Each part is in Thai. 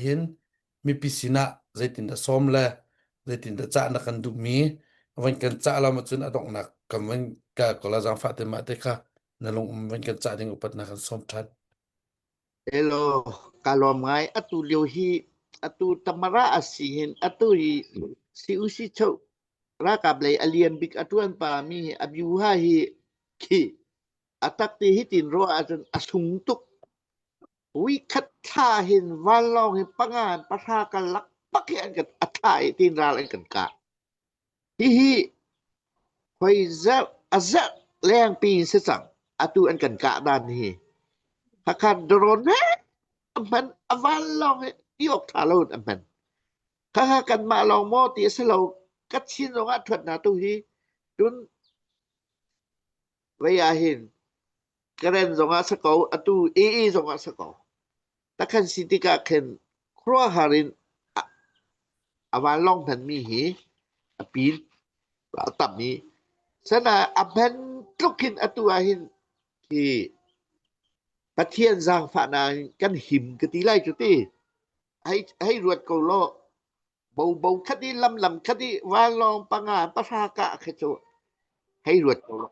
เห็นมีปิสินะใจตินตะซ้อมแลใจตินตะจะนักกันดุมีวันกันจะเรามาจนอดอกหนักกับวันก็ละจังฟาเตมาเตค่ะนลงวันกันจะถึงอุปนักกันซ้อมทัน Hello, kalau mai atu liuhi atu tamara asihin atu hi si usi chau rakab lay alien big atuan pa mi abyuha hi ki atak ti hitin ro atun asungtuk wi khat tha hin walong hin pangan patha kan lak pakyan kan athai tin ral an kan ka hi hoi za azat leng pin se sang atu an kan ka dan hi hakan droneมันอวันลองยกทาลนมันถ้ากันมาลองมอติสเรากัดชินว่าถวดนาตุฮีดุนเวียหินกระเรนสงอาสกออตุเอสงอาสกอตะคันสิติกาเข็นครัวหารินอวันลองพันมีหีปีนตับนี้สนะอพันลุกินอตุอาหินที่ประเทียนสร้างฝานากันหิมกะติไล่จุติให้รวดเกาโลเบาๆคดีลำคดีวาลองปังาปะทากะขะโจให้รวดเกาโล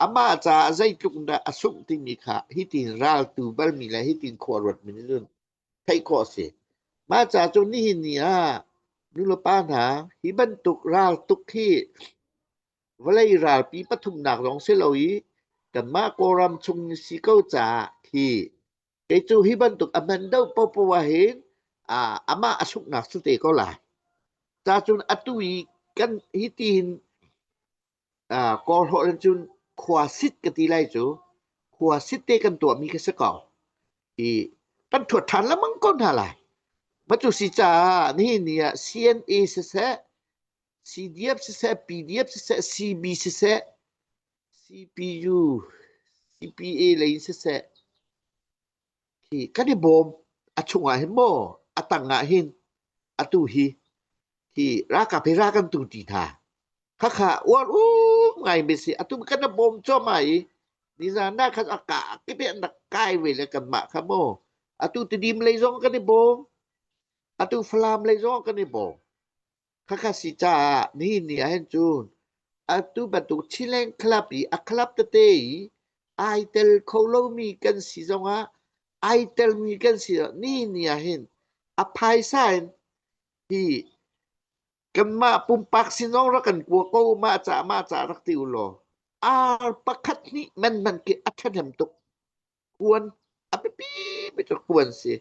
อามาจาใจตุกดาอสุมติมีค่ะฮิตินราลตูบัลมีและฮิตินขอรวดมินิลุนไทขอเสมาจาจนนี่นี่นุลปานาฮิบันตุกราลตุกที่วะไลราลปีปทุมนักรองเสลอยกันมาโกรัมชุงสิเก้าจาที่ไกจูฮิบันตุกอมันเดาปปวะเห็นอามาอสุกนักสุเตก็หลายจาจุนอตุยกันฮิตินกอโหรันจุนขวาสิทกติไลจูขวาสิทเตกันตัวมีกสกอที่ตันถวดทันแล้วมังก้นหาหลายมาจุสิจานี่เนี่ย CNA เสะ CDF เสะ PDF เสะ CB เสะCPU CPA เลยเสะที่กันได้บอมอชงอาเห็นบ่อตังงะเห็นอตุฮีที่รากะเพรากันตุติทาค่ะอ้วนไงเบสิอตุกันได้บอมจ่อไหมนี่ซานาคันอากากิเป็นนักกายเวลกันมะค่ะบ่อตุติดิมเลยซองกันได้บอมอตุฟลามเลยซองกันได้บอมค่ะสิจานี่เนี่ยเห็นจูนatu batuk chileng klapi aklap tete aitel kolomi kan sizonga aitel mi kan si ni nia hin apai sain hi kama pumpak sinong rakan kwa ko ma cha rakti ulo pakat ni man ke athanem tuk kuan apipi betul kuan si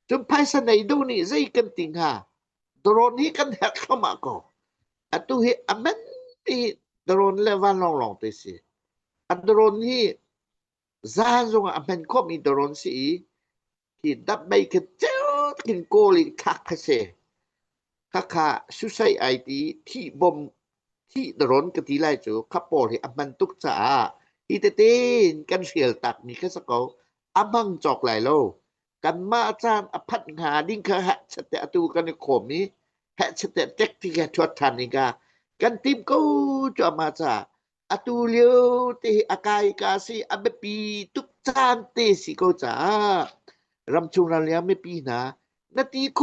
jum pai sa nei do ni zai kan ting ha dron hi kan hak khama ko atu hi amanดรนและวันลองๆไปสิอันดรนที่ซานจงอ่ะเป็นข้อมีดรนสิที่ดับใบกระเจ้ากินโกลิคักเสค่ะสุใส่ไอดีที่บมที่ดรนกะติไลจูขับปอที่อันมันตุกษาอีเตเต้นกันเสียลตักนี่ก็สกออับังจอกหลายโลกันมาอาจารย์อภัทหาดิ้งคะหะสเตอตูกันในข่มนี้หะสเตเต็กที่แกทวดทันนี่กากันติมกูจอมาจาอตุเลียวเตอากายกาสิอเบปีตุกจานเตสิโกจารำชุงรันเลียไม่ปีนะนาทีโค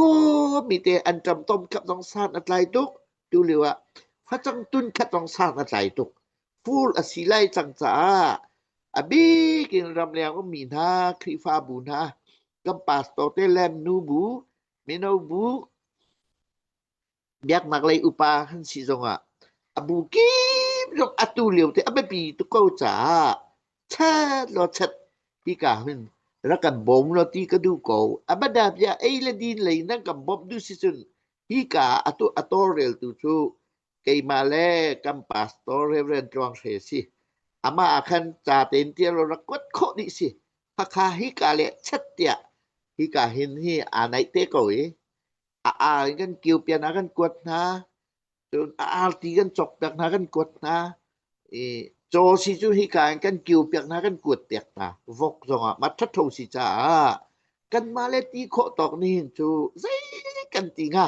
มีเตอันจำต้มกับต้องสานอัตไลตุกดูเลยว่าพระจังตุนขัดต้องสานอัตไลตุกฟูลอสิไลจังจาอบีกินรำเลียงก็มีนะครีฟาบูนะกัมปาสโตเตแลมนูบูเมโนบูbiak maklay upahan si zonga abukim jong atuliw te ababi to ko cha cha lo chat ti ka hin ra kan bom lo ti ka du ko abada bia ai la din lay nang kam bob du si sun hi ka atu atorel tu chu kay male kam pastor reverend Chuang se si ama akan cha ten ti lo rakot kho ni si pakha hi ka le chat tia hi ka hin hi anai te koกันเกี่ยวเปียนากันกวดนะจนตีกันจบเปียกนากันกวดนะโจสิจุฮิกากันเกี่ยวเปียกนากันกวดเปียกนะวกจงมาทัดโทสิจ้ากันมาเลตีโคตอกนี่จูใจกันติงอ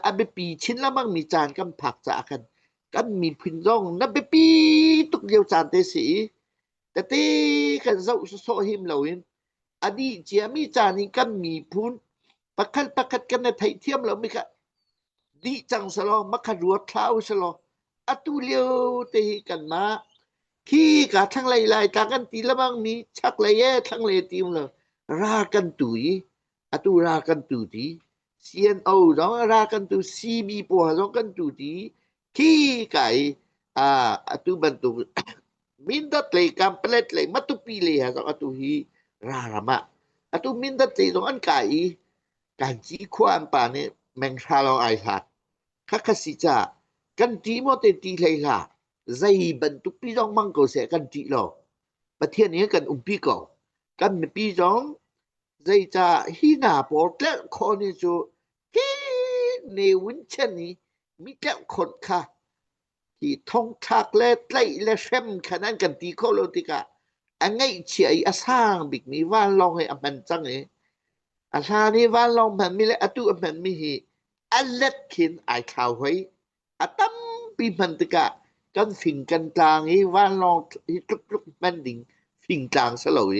ะเบปีชิ้นละมั่งมีจานกันผักจากันมีพินร่องนับเบปีตุกเดียวจานเตสีแต่ตีกันเจ้าโซหิมเหล่าอิน อันนี้เจียมีจานี่กันมีพูนประคัดกันในไทยเทียมแล้วมิคะดีจังสลอมักรัวเท้าสลออตุเลียวเตกันมาขี้กะทั้งหลายๆตากันตีละบังมีชักเลยทั้งเลยติมเลยรากันตุยอตุรากันตุดี CNO ร้องรากันตุ CB ปัวร้องกันตุดีขี้ไก่อตุบันตุ mindat le kamplet le matupili ha so atu hi rarama atu mindat le dong an kai kan ji kwan pa ne meng sha lo ai hat khakasija kan ti mo te ti lai la zai ban tu pi dong mang ko se kan ti lo ประเทศนี้กันเปีก็กันปีจองใจจะฮีนาปอดและคนนี้จูที่ในวินเชนี้มีแต่คนค่ะที่ท่องทักและไล่และเช่มขนาดกันตีโคโลติกะอันไงเฉียอาสร้างบิกมีว่านลองให้อมันจังเลยอาสานี้ว่านลองมันมีและอตุอมันมีฮีอันเล็ดขินไอข่าวไว้อตั้มปีมันติกะกันฝิ่งกันกลางนี้ว่านลองที่ลุกๆแม่นดิ่งฝิ่งกลางสลวย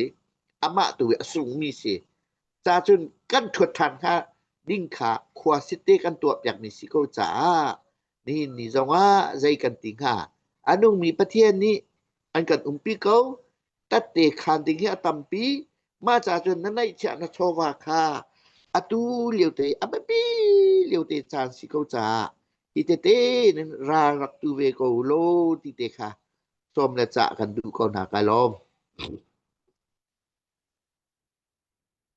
อามะตัวสูงมีสิจาจนกันถวดทันค่ะดิ่งขาควาซิเตกันตัวอย่างมีสิโกจ๋านี่จงว่าใจกันติงค่ะอันนุ่งมีประเทศนี้อันกันปีเกาตัดเตคานติงให้ตัมปีมาจาจนนั้นได้ชนะโชวาค่ะอตูเลียวเตอเปีเลียวเตจานสิโกจ๋าที่เตนั้นรารักตูเวโกโลที่เตค่ะส้มและจะกันดูก่อนหากาลอม